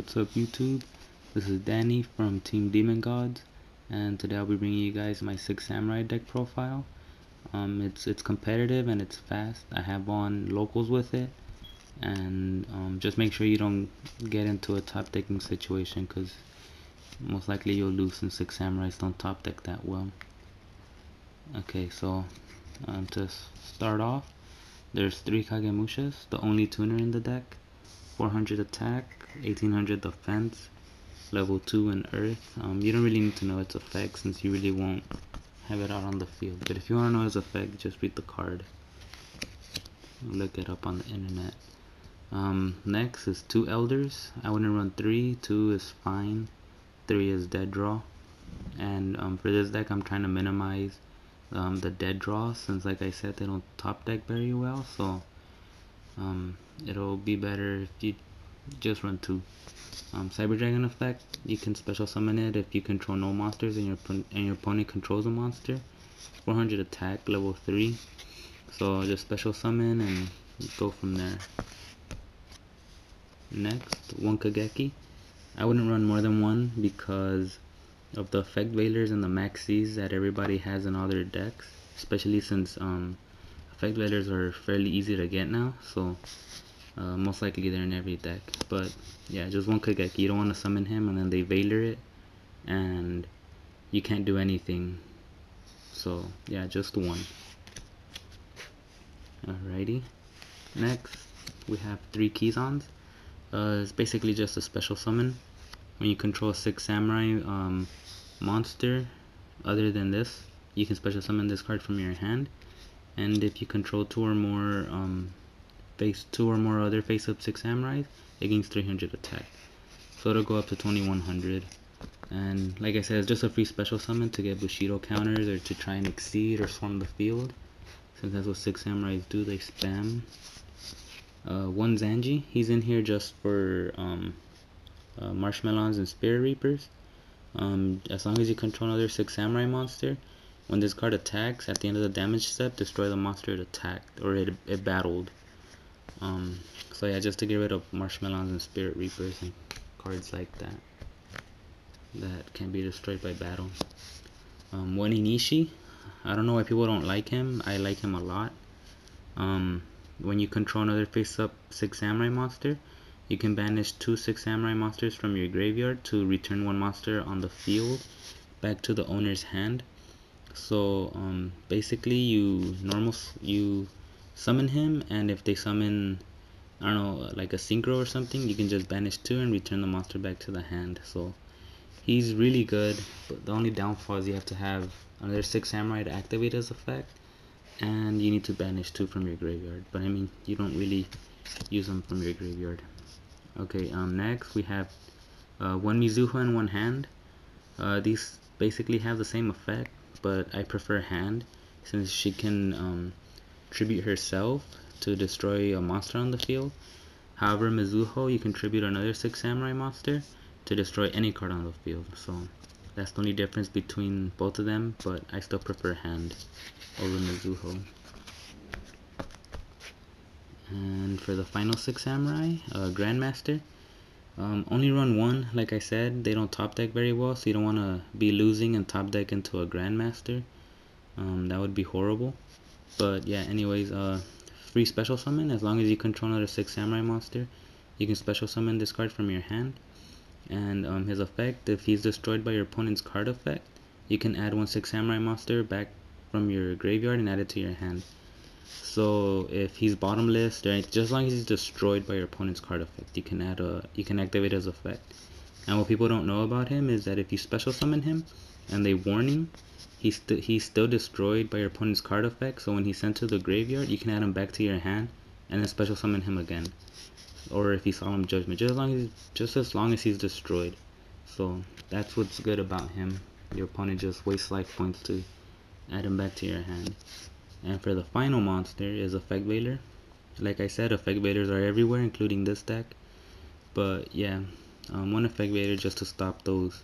What's up YouTube? This is Danny from TeamDemonGods, and today I'll be bringing you guys my 6 Samurai deck profile. It's competitive and it's fast. I have on locals with it, and just make sure you don't get into a top decking situation, because most likely you'll lose since 6 Samurais don't top deck that well. Okay, so to start off, there's 3 Kagemushas, the only tuner in the deck. 400 attack, 1800 defense, level 2 in earth. You don't really need to know its effect since you really won't have it out on the field. But if you want to know its effect, just read the card. Look it up on the internet. Next is 2 elders. I wouldn't run 3. 2 is fine. 3 is dead draw. And for this deck, I'm trying to minimize the dead draw since, like I said, they don't top deck very well. So it'll be better if you just run 2. Cyber Dragon effect, you can special summon it if you control no monsters and your opponent controls a monster. 400 attack, level 3. So just special summon and go from there. Next, 1 Kageki. I wouldn't run more than 1 because of the effect veilers and the maxis that everybody has in all their decks, especially since effect veilers are fairly easy to get now, so most likely they're in every deck. But yeah, just 1 Kageki. You don't want to summon him and then they veiler it and you can't do anything. So yeah, just 1. Alrighty. Next, we have 3 Kizans. It's basically just a special summon. When you control 6 Samurai monster other than this, you can special summon this card from your hand. And if you control 2 or more other face-up 6 Samurais, it gains 300 attack. So it'll go up to 2100. And like I said, it's just a free special summon to get Bushido counters or to try and exceed or swarm the field. Since that's what 6 Samurais do, they spam. 1 Zanji, he's in here just for Marshmallows and Spirit Reapers. As long as you control another 6 Samurai monster, when this card attacks, at the end of the damage step, destroy the monster it attacked or it battled. So yeah, just to get rid of Marshmallows and Spirit Reapers and cards like that can be destroyed by battle. 1 Inishi, I don't know why people don't like him. I like him a lot. When you control another face-up 6 Samurai monster, you can banish 2 6 Samurai monsters from your graveyard to return 1 monster on the field back to the owner's hand. So basically you summon him, and if they summon, I don't know, like a synchro or something, you can just banish 2 and return the monster back to the hand. So he's really good, but the only downfall is you have to have another 6 Samurai to activate his effect, and you need to banish 2 from your graveyard. But I mean, you don't really use them from your graveyard. Okay, next we have 1 Mizuho and 1 Hand. These basically have the same effect, but I prefer Hand since she can tribute herself to destroy a monster on the field. However, Mizuho, you can tribute another 6 Samurai monster to destroy any card on the field. So that's the only difference between both of them, but I still prefer Hand over Mizuho. And for the final 6 Samurai, Grandmaster, only run 1. Like I said, they don't top deck very well, so you don't want to be losing and top deck into a Grandmaster. That would be horrible. But yeah, anyways, free special summon. As long as you control another 6 Samurai monster, you can special summon this card from your hand. And his effect, if he's destroyed by your opponent's card effect, you can add 1 6 Samurai monster back from your graveyard and add it to your hand. So if he's bottomless, just as long as he's destroyed by your opponent's card effect, you can activate his effect. And what people don't know about him is that if you special summon him and they warning, he's still destroyed by your opponent's card effect. So when he's sent to the graveyard, you can add him back to your hand and then special summon him again. Or if you Solemn Judgment, just as long as he's destroyed. So that's what's good about him. Your opponent just wastes life points to add him back to your hand. And for the final monster is Effect Veiler. Like I said, Effect Veilers are everywhere, including this deck. But yeah, 1 Effect Veiler just to stop those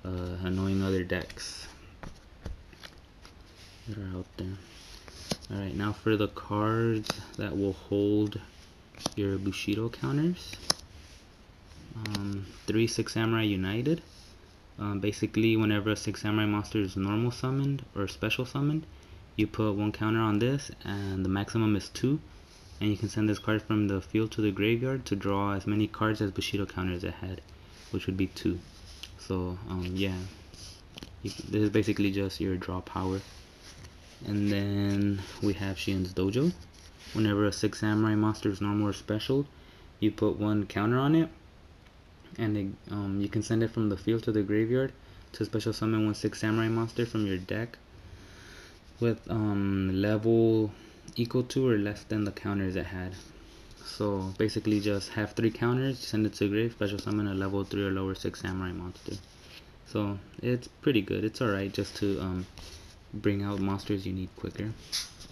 annoying other decks that are out there. Alright, now for the cards that will hold your Bushido counters. 3 6 Samurai United. Basically, whenever a 6 Samurai monster is normal summoned or special summoned, you put 1 counter on this, and the maximum is 2. And you can send this card from the field to the graveyard to draw as many cards as Bushido counters it had, which would be 2. So, yeah. This is basically just your draw power. And then we have Shien's Dojo. Whenever a 6 Samurai monster is normal or special, you put 1 counter on it, and you can send it from the field to the graveyard to special summon 1 6 Samurai monster from your deck with level equal to or less than the counters it had. So basically just have 3 counters, send it to the grave, special summon a level 3 or lower 6 Samurai monster. So it's pretty good. It's alright just to bring out monsters you need quicker.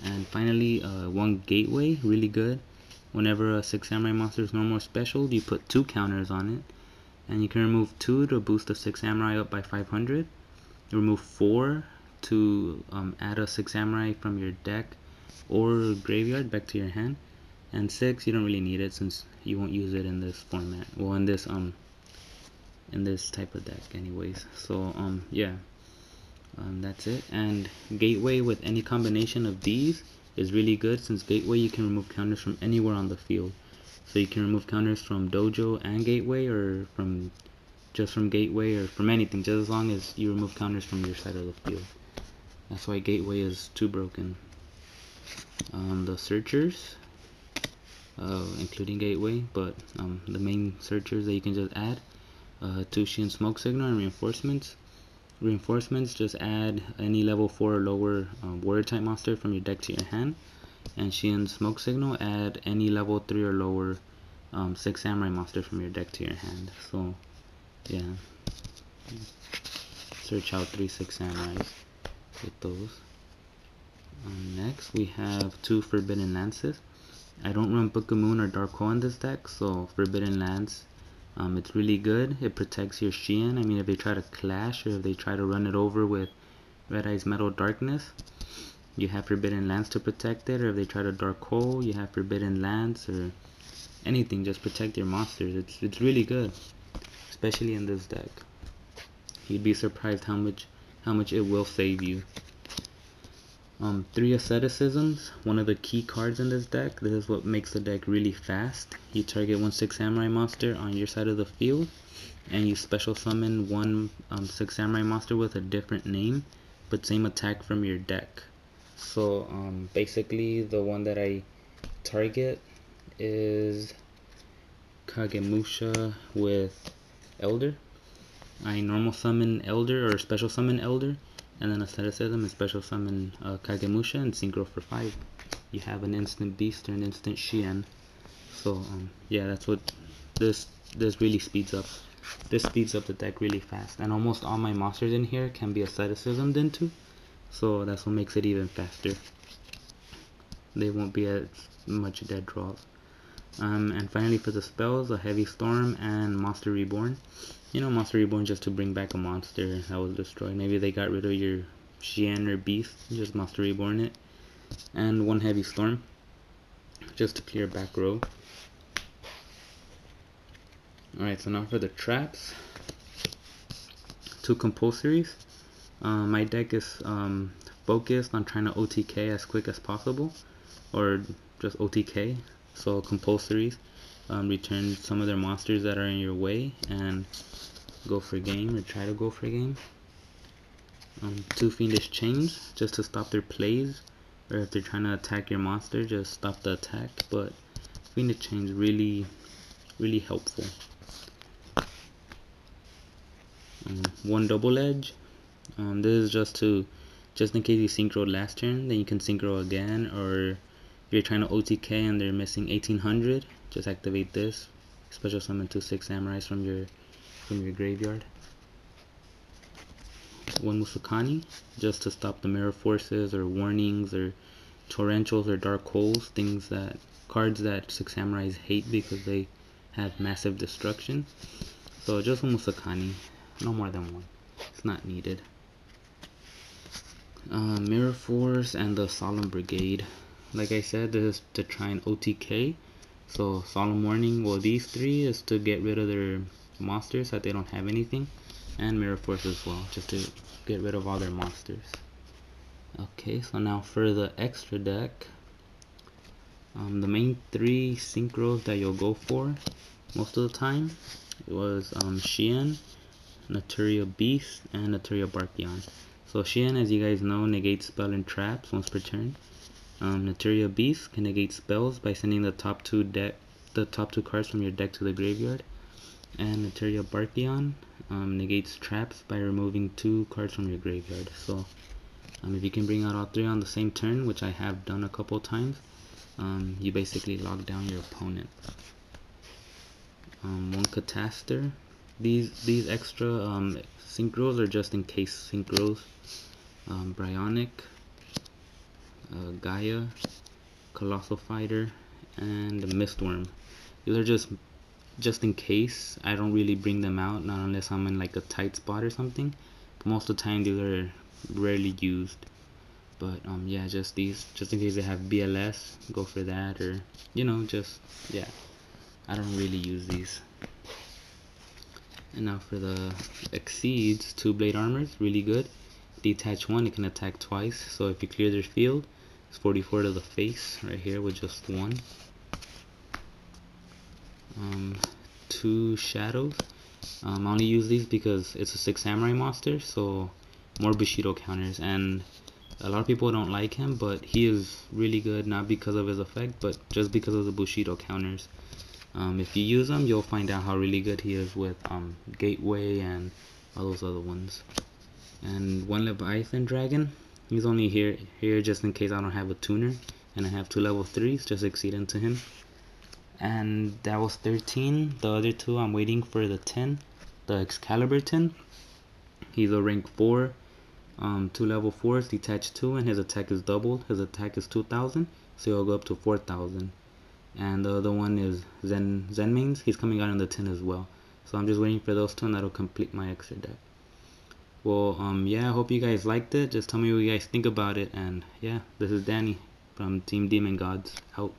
And finally, 1 gateway, really good. Whenever a 6 Samurai monster is normal or special, you put 2 counters on it, and you can remove 2 to boost the 6 Samurai up by 500. You remove 4 to add a 6 Samurai from your deck or graveyard back to your hand, and 6 you don't really need it since you won't use it in this format. Well, in this type of deck, anyways. So yeah. That's it. And gateway with any combination of these is really good, since gateway you can remove counters from anywhere on the field. So you can remove counters from dojo and gateway, or from gateway, or from anything, just as long as you remove counters from your side of the field. That's why gateway is too broken. The searchers, including gateway, but the main searchers that you can just add, Tushi and smoke signal and reinforcements. Reinforcements, just add any level 4 or lower warrior type monster from your deck to your hand. And Shien's smoke signal, add any level 3 or lower 6 samurai monster from your deck to your hand. So yeah, search out 3 6 samurais with those. Next we have 2 forbidden lances. I don't run Book of Moon or Dark Hole in this deck, so forbidden lance, it's really good. It protects your Shien. I mean, if they try to clash, or if they try to run it over with Red Eyes Metal Darkness, you have Forbidden Lance to protect it. Or if they try to Dark Hole, you have Forbidden Lance, or anything. Just protect your monsters. It's really good, especially in this deck. You'd be surprised how much it will save you. 3 asceticisms, one of the key cards in this deck. This is what makes the deck really fast. You target 1 6 samurai monster on your side of the field, and you special summon 1 6 samurai monster with a different name, but same attack from your deck. So basically the one that I target is Kagemusha with Elder. I normal summon Elder or special summon Elder, and then asceticism and special summon Kagemusha and synchro for 5. You have an instant beast or an instant Shien. So yeah, that's what this really speeds up. This speeds up the deck really fast, and almost all my monsters in here can be asceticismed into, so that's what makes it even faster. They won't be as much dead draws. And finally for the spells, a Heavy Storm and Monster Reborn. You know, Monster Reborn just to bring back a monster that was destroyed. Maybe they got rid of your Shien or Beast, just Monster Reborn it. And 1 Heavy Storm, just to clear back row. Alright, so now for the traps. 2 compulsories. My deck is focused on trying to OTK as quick as possible, or just OTK. So compulsories, return some of their monsters that are in your way and go for game, or try to go for game. 2 Fiendish Chains, just to stop their plays, or if they're trying to attack your monster, just stop the attack. But Fiendish Chains really helpful. 1 Double Edge. This is just in case you synchro last turn, then you can synchro again, or if you're trying to OTK and they're missing 1800, just activate this. Special summon 2 6 samurais from your graveyard. 1 Musukani, just to stop the mirror forces or warnings or torrentials or dark holes, cards that 6 samurais hate because they have massive destruction. So just 1 Musukani, no more than 1. It's not needed. Mirror Force and the Solemn Brigade. Like I said, this is to try and OTK. So Solemn Warning, well, these 3 is to get rid of their monsters that they don't have anything, and Mirror Force as well, just to get rid of all their monsters. Okay, so now for the extra deck, the main 3 synchros that you'll go for most of the time, it was Xian, Naturia Beast, and Naturia Barkion. So Xian, as you guys know, negates spell and traps once per turn. Naturia Beast can negate spells by sending the top two cards from your deck to the graveyard. And Naturia Barkion negates traps by removing 2 cards from your graveyard. So if you can bring out all 3 on the same turn, which I have done a couple times, you basically lock down your opponent. 1 Cataster. These extra synchros are just in case synchros. Bryonic, Gaia, Colossal Fighter, and the Mistworm. These are just in case. I don't really bring them out, not unless I'm in like a tight spot or something. But most of the time these are rarely used. But yeah, just in case they have BLS, go for that, or yeah, I don't really use these. And now for the Exceeds, 2 Blade Armors, really good. Detach 1, it can attack twice, so if you clear their field, it's 44 to the face right here with just 1. 2 Shadows. I only use these because it's a 6 Samurai monster, so more Bushido counters, and a lot of people don't like him, but he is really good, not because of his effect, but just because of the Bushido counters. If you use him, you'll find out how really good he is with Gateway and all those other ones. And 1 Leviathan Dragon, he's only here just in case I don't have a tuner, and I have 2 level 3s, just Exceed into him. And that was 13. The other 2 I'm waiting for the 10, the Excalibur 10. He's a rank 4, 2 level 4s, detach 2, and his attack is doubled. His attack is 2,000, so he'll go up to 4,000. And the other one is Zenmains. He's coming out in the 10 as well. So I'm just waiting for those 2, and that'll complete my extra deck. Well, yeah, I hope you guys liked it. Just tell me what you guys think about it. And yeah, this is Danny from Team Demon Gods, out.